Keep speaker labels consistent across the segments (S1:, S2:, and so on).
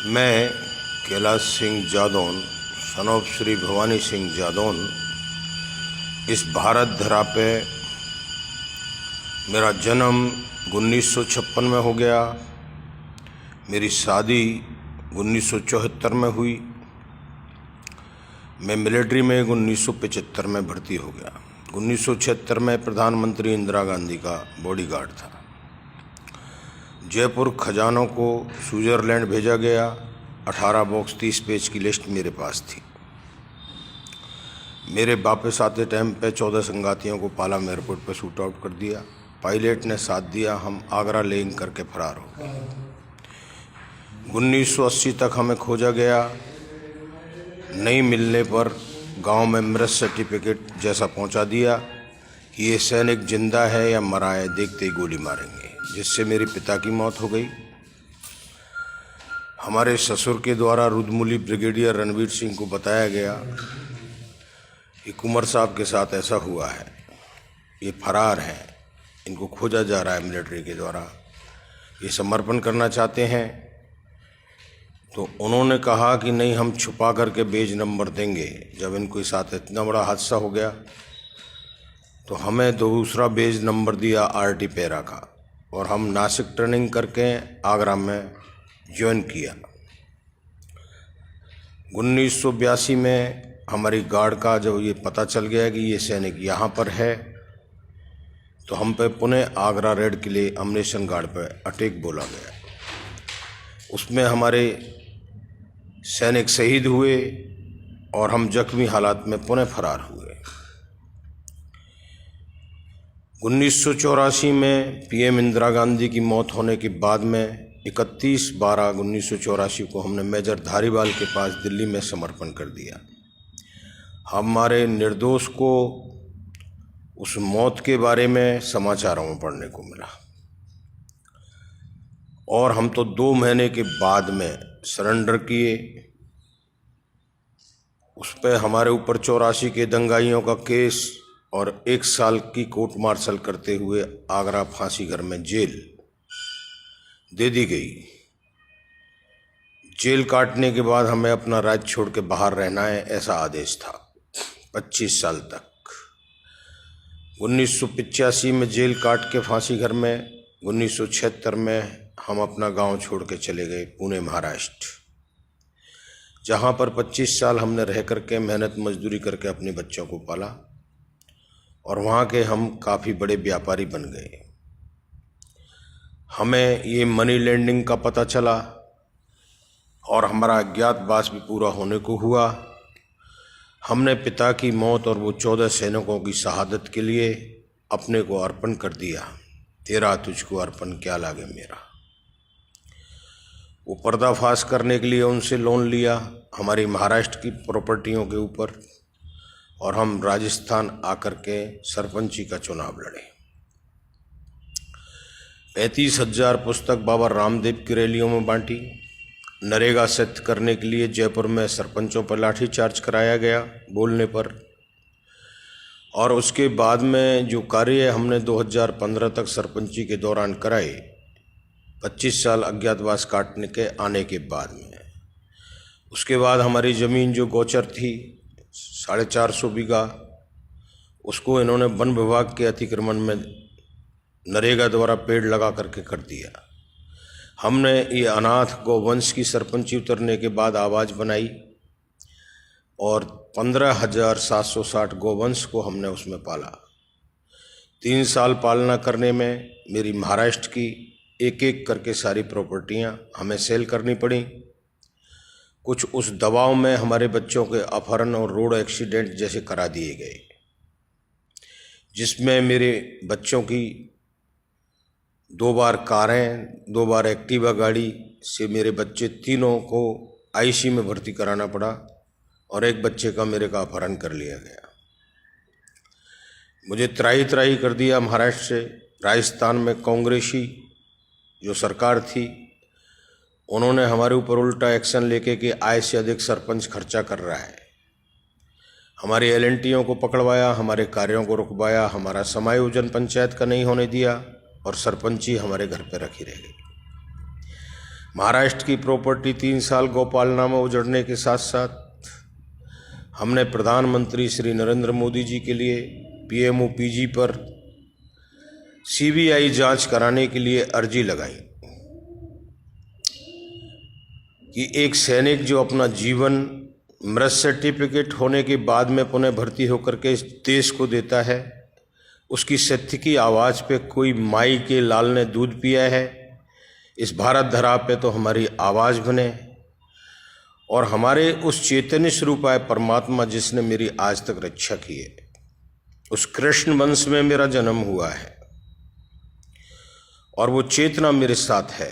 S1: मैं Kailash Singh Jadaun son of Shri Bhavani Singh Jadaun इस भारत धरा पे मेरा जन्म 1956 में हो गया। मेरी शादी 1974 में हुई। मैं मिलिट्री में 1975 में भर्ती हो गया। 1976 में प्रधानमंत्री इंदिरा गांधी का बॉडीगार्ड था। जयपुर खजानों को स्विट्ज़रलैंड भेजा गया। 18 बॉक्स 30 पेज की लिस्ट मेरे पास थी। मेरे वापस आते टाइम पे 14 संगातियों को पालम एयरपोर्ट पर शूट आउट कर दिया। पायलट ने साथ दिया। हम आगरा लैंड करके फरार हो गए। 1980 तक हमें खोजा गया। नहीं मिलने पर गांव में मृत सर्टिफिकेट जैसा पहुंचा दिया कि ये सैनिक जिंदा है या मरा है, देखते ही गोली मारेंगे, जिससे मेरे पिता की मौत हो गई। हमारे ससुर के द्वारा रुद्रमूली ब्रिगेडियर रणवीर सिंह को बताया गया कि कुंवर साहब के साथ ऐसा हुआ है, ये फरार हैं, इनको खोजा जा रहा है मिलिट्री के द्वारा, ये समर्पण करना चाहते हैं। तो उन्होंने कहा कि नहीं, हम छुपा करके बेज नंबर देंगे। जब इनके साथ इतना बड़ा हादसा हो गया तो हमें दूसरा बेज नंबर दिया आरटी पैरा का, और हम नासिक ट्रेनिंग करके आगरा में ज्वाइन किया। 1982 में हमारी गार्ड का जब ये पता चल गया कि ये सैनिक यहाँ पर है, तो हम पे पुणे आगरा रेड के लिए अम्नेशन गार्ड पर अटैक बोला गया। उसमें हमारे सैनिक शहीद हुए और हम जख्मी हालात में पुणे फरार हुए। 1984 में पीएम इंदिरा गांधी की मौत होने के बाद में 31/12/1984 को हमने मेजर धारीवाल के पास दिल्ली में समर्पण कर दिया। हमारे निर्दोष को उस मौत के बारे में समाचारों में पढ़ने को मिला, और हम तो 2 महीने के बाद में सरेंडर किए। उस पर हमारे ऊपर 84 के दंगाइयों का केस और 1 साल की कोर्ट मार्शल करते हुए आगरा फांसी घर में जेल दे दी गई। जेल काटने के बाद हमें अपना राज्य छोड़ के बाहर रहना है, ऐसा आदेश था 25 साल तक। 1985 में जेल काट के फांसी घर में 1976 में हम अपना गांव छोड़ के चले गए पुणे महाराष्ट्र, जहां पर 25 साल हमने रह करके मेहनत मजदूरी करके अपने बच्चों को पाला, और वहाँ के हम काफ़ी बड़े व्यापारी बन गए। हमें ये मनी लैंडिंग का पता चला और हमारा अज्ञातवास भी पूरा होने को हुआ। हमने पिता की मौत और वो 14 सैनिकों की शहादत के लिए अपने को अर्पण कर दिया। तेरा तुझको अर्पण क्या लागे मेरा। वो पर्दाफाश करने के लिए उनसे लोन लिया हमारी महाराष्ट्र की प्रॉपर्टियों के ऊपर, और हम राजस्थान आकर के सरपंची का चुनाव लड़े। 35,000 पुस्तक बाबा रामदेव की रैलियों में बांटी। नरेगा सत्य करने के लिए जयपुर में सरपंचों पर लाठीचार्ज कराया गया बोलने पर, और उसके बाद में जो कार्य हमने 2015 तक सरपंची के दौरान कराए, 25 साल अज्ञातवास काटने के आने के बाद में, उसके बाद हमारी ज़मीन जो गोचर थी 450 बीघा, उसको इन्होंने वन विभाग के अतिक्रमण में नरेगा द्वारा पेड़ लगा करके कर दिया। हमने ये अनाथ गौवंश की सरपंची उतरने के बाद आवाज़ बनाई, और 15,760 गौवंश को हमने उसमें पाला। 3 साल पालना करने में मेरी महाराष्ट्र की एक एक करके सारी प्रॉपर्टियां हमें सेल करनी पड़ी। कुछ उस दबाव में हमारे बच्चों के अपहरण और रोड एक्सीडेंट जैसे करा दिए गए, जिसमें मेरे बच्चों की 2 बार कारें, 2 बार एक्टिवा गाड़ी से मेरे बच्चे तीनों को आईसी में भर्ती कराना पड़ा, और एक बच्चे का मेरे का अपहरण कर लिया गया। मुझे त्राही त्राही कर दिया महाराष्ट्र से। राजस्थान में कांग्रेसी जो सरकार थी, उन्होंने हमारे ऊपर उल्टा एक्शन लेके कि आय से अधिक सरपंच खर्चा कर रहा है। हमारी एलएनटीओं को पकड़वाया, हमारे कार्यों को रुकवाया, हमारा समायोजन पंचायत का नहीं होने दिया, और सरपंची हमारे घर पे रखी रह गई। महाराष्ट्र की प्रॉपर्टी 3 साल गौपालना में उजड़ने के साथ साथ हमने प्रधानमंत्री श्री नरेंद्र मोदी जी के लिए PMOPG पर CBI जांच कराने के लिए अर्जी लगाई कि एक सैनिक जो अपना जीवन मृत सर्टिफिकेट होने के बाद में पुनः भर्ती होकर के इस देश को देता है, उसकी सत्य की आवाज़ पे कोई माई के लाल ने दूध पिया है, इस भारत धरा पे तो हमारी आवाज़ बने और हमारे उस चैतन्य स्वरूप आए परमात्मा जिसने मेरी आज तक रक्षा की है, उस कृष्ण वंश में मेरा जन्म हुआ है और वो चेतना मेरे साथ है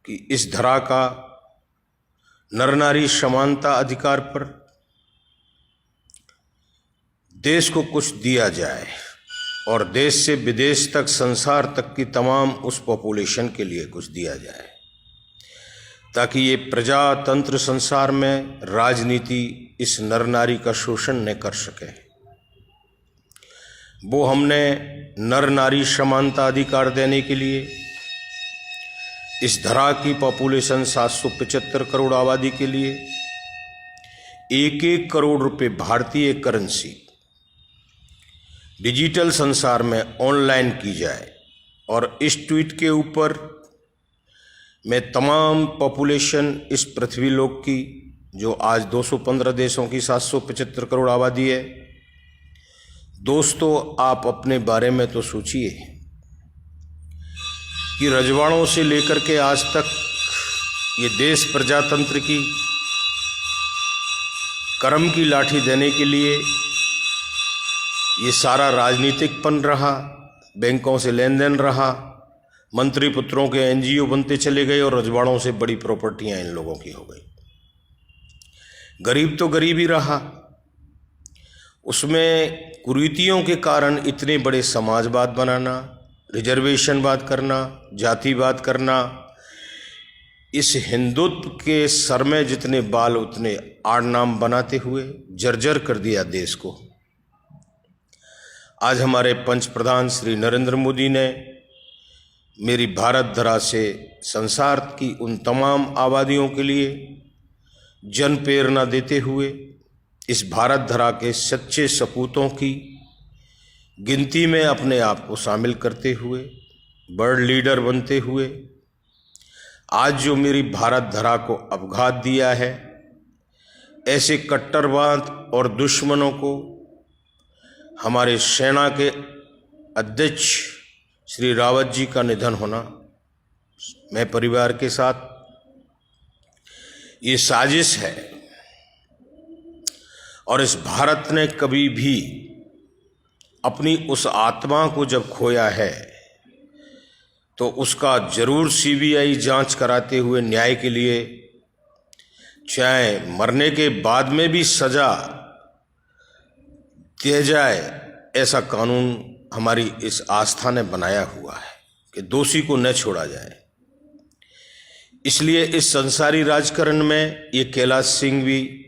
S1: कि इस धरा का नर नारी समानता अधिकार पर देश को कुछ दिया जाए और देश से विदेश तक संसार तक की तमाम उस पॉपुलेशन के लिए कुछ दिया जाए ताकि ये प्रजातंत्र संसार में राजनीति इस नर नारी का शोषण न कर सके। वो हमने नर नारी समानता अधिकार देने के लिए इस धरा की पॉपुलेशन 775 करोड़ आबादी के लिए 1-1 करोड़ रुपए भारतीय करेंसी डिजिटल संसार में ऑनलाइन की जाए और इस ट्वीट के ऊपर मैं तमाम पॉपुलेशन इस पृथ्वी लोक की जो आज 215 देशों की 775 करोड़ आबादी है, दोस्तों आप अपने बारे में तो सोचिए कि रजवाड़ों से लेकर के आज तक ये देश प्रजातंत्र की कर्म की लाठी देने के लिए ये सारा राजनीतिकपन रहा, बैंकों से लेन देन रहा, मंत्री पुत्रों के NGO बनते चले गए और रजवाड़ों से बड़ी प्रॉपर्टियां इन लोगों की हो गई। गरीब तो गरीब ही रहा, उसमें कुरीतियों के कारण इतने बड़े समाजवाद बनाना, रिजर्वेशनवाद करना, जातिवाद करना, इस हिंदुत्व के सर में जितने बाल उतने आड़ नाम बनाते हुए जर्जर कर दिया देश को। आज हमारे पंच प्रधान श्री नरेंद्र मोदी ने मेरी भारत धरा से संसार की उन तमाम आबादियों के लिए जन प्रेरणा देते हुए इस भारत धरा के सच्चे सपूतों की गिनती में अपने आप को शामिल करते हुए वर्ल्ड लीडर बनते हुए आज जो मेरी भारत धरा को अपघात दिया है, ऐसे कट्टरवाद और दुश्मनों को हमारे सेना के अध्यक्ष श्री रावत जी का निधन होना, मैं परिवार के साथ ये साजिश है और इस भारत ने कभी भी अपनी उस आत्मा को जब खोया है तो उसका जरूर CBI जांच कराते हुए न्याय के लिए, चाहे मरने के बाद में भी सजा दिया जाए, ऐसा कानून हमारी इस आस्था ने बनाया हुआ है कि दोषी को न छोड़ा जाए। इसलिए इस संसारी राजकारण में ये कैलाश सिंह भी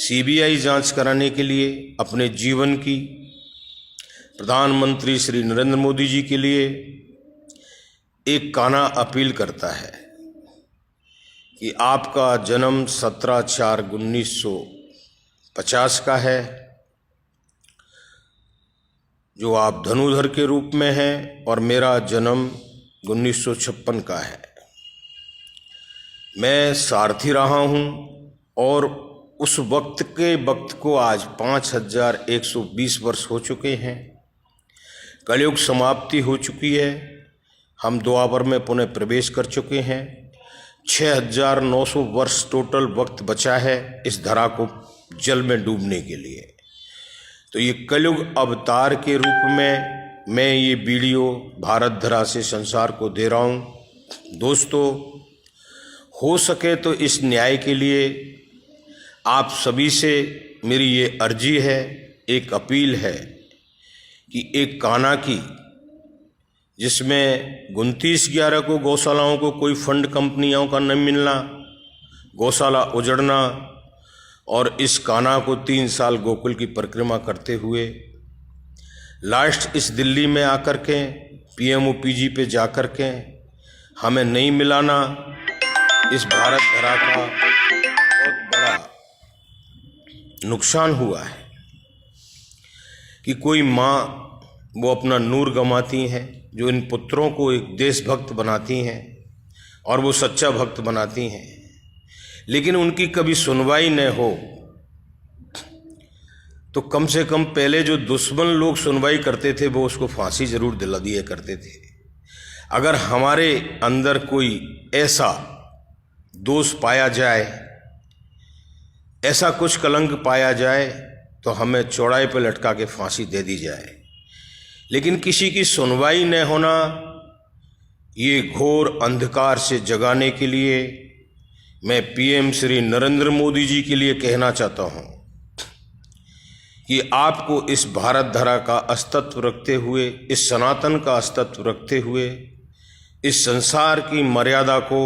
S1: CBI जांच कराने के लिए अपने जीवन की प्रधानमंत्री श्री नरेंद्र मोदी जी के लिए एक काना अपील करता है कि आपका जन्म 17/4/1950 का है, जो आप धनुधर के रूप में हैं, और मेरा जन्म 1956 का है। मैं सारथी रहा हूं और उस वक्त को आज 5120 वर्ष हो चुके हैं। कलयुग समाप्ति हो चुकी है, हम द्वापर में पुनः प्रवेश कर चुके हैं। 6900 वर्ष टोटल वक्त बचा है इस धरा को जल में डूबने के लिए। तो ये कलयुग अवतार के रूप में मैं ये वीडियो भारत धरा से संसार को दे रहा हूँ। दोस्तों, हो सके तो इस न्याय के लिए आप सभी से मेरी ये अर्जी है, एक अपील है कि एक काना की जिसमें 29/11 को गौशालाओं को कोई फंड कंपनियों का न मिलना, गौशाला उजड़ना और इस काना को 3 साल गोकुल की परिक्रमा करते हुए लास्ट इस दिल्ली में आकर के PMOPG पे जाकर के हमें नहीं मिलाना, इस भारत धरा का बहुत बड़ा नुकसान हुआ है कि कोई माँ वो अपना नूर गंवाती हैं, जो इन पुत्रों को एक देशभक्त बनाती हैं और वो सच्चा भक्त बनाती हैं, लेकिन उनकी कभी सुनवाई न हो तो कम से कम पहले जो दुश्मन लोग सुनवाई करते थे वो उसको फांसी जरूर दिला दिया करते थे। अगर हमारे अंदर कोई ऐसा दोष पाया जाए, ऐसा कुछ कलंक पाया जाए तो हमें चौड़ाई पर लटका के फांसी दे दी जाए, लेकिन किसी की सुनवाई न होना, ये घोर अंधकार से जगाने के लिए मैं पीएम श्री नरेंद्र मोदी जी के लिए कहना चाहता हूँ कि आपको इस भारत धरा का अस्तित्व रखते हुए, इस सनातन का अस्तित्व रखते हुए, इस संसार की मर्यादा को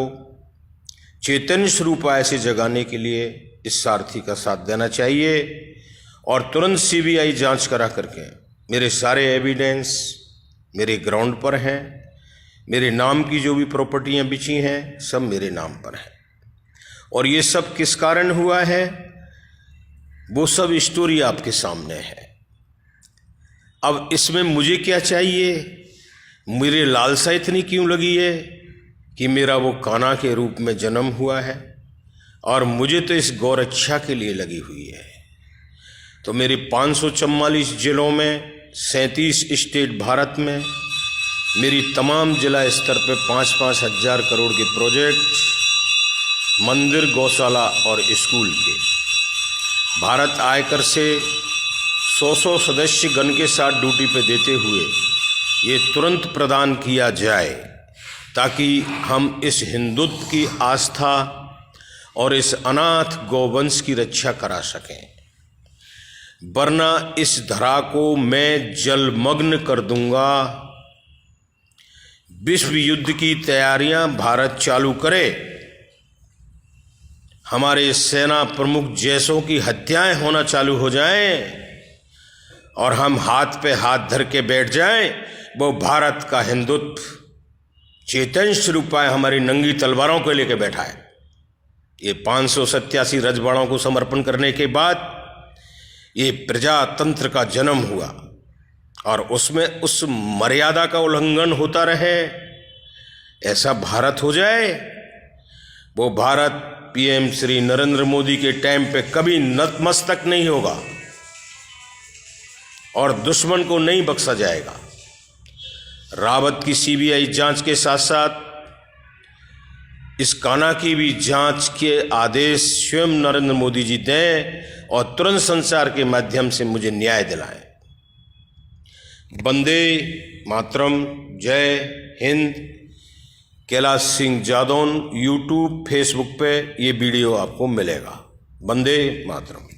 S1: चैतन्य स्वरूप ऐसे जगाने के लिए इस सारथी का साथ देना चाहिए और तुरंत सीबीआई जांच करा करके मेरे सारे एविडेंस मेरे ग्राउंड पर हैं, मेरे नाम की जो भी प्रॉपर्टियां बिची हैं सब मेरे नाम पर हैं, और ये सब किस कारण हुआ है वो सब स्टोरी आपके सामने है। अब इसमें मुझे क्या चाहिए, मेरे लालसा इतनी क्यों लगी है कि मेरा वो कान्हा के रूप में जन्म हुआ है, और मुझे तो इस गौरक्षा के लिए लगी हुई है। तो मेरे 544 जिलों में 37 स्टेट भारत में मेरी तमाम जिला स्तर पे 5-5 हज़ार करोड़ के प्रोजेक्ट, मंदिर, गौशाला और स्कूल के भारत आयकर से 100 सदस्य गण के साथ ड्यूटी पे देते हुए ये तुरंत प्रदान किया जाए, ताकि हम इस हिंदुत्व की आस्था और इस अनाथ गौवंश की रक्षा करा सकें, वरना इस धरा को मैं जलमग्न कर दूंगा। विश्व युद्ध की तैयारियां भारत चालू करे, हमारे सेना प्रमुख जैसों की हत्याएं होना चालू हो जाएं और हम हाथ पे हाथ धर के बैठ जाएं, वो भारत का हिंदुत्व चैतन्य स्वरूप हमारी नंगी तलवारों को लेकर बैठा है। ये 587 रजवाड़ों को समर्पण करने के बाद ये प्रजातंत्र का जन्म हुआ, और उसमें उस मर्यादा का उल्लंघन होता रहे, ऐसा भारत हो जाए। वो भारत पीएम श्री नरेंद्र मोदी के टाइम पे कभी नतमस्तक नहीं होगा और दुश्मन को नहीं बख्शा जाएगा। रावत की सीबीआई जांच के साथ साथ इस कान्हा की भी जांच के आदेश स्वयं नरेंद्र मोदी जी दें और तुरंत संचार के माध्यम से मुझे न्याय दिलाएं। वंदे मातरम, जय हिंद। कैलाश सिंह जादौन यूट्यूब, फेसबुक पे ये वीडियो आपको मिलेगा। वंदे मातरम।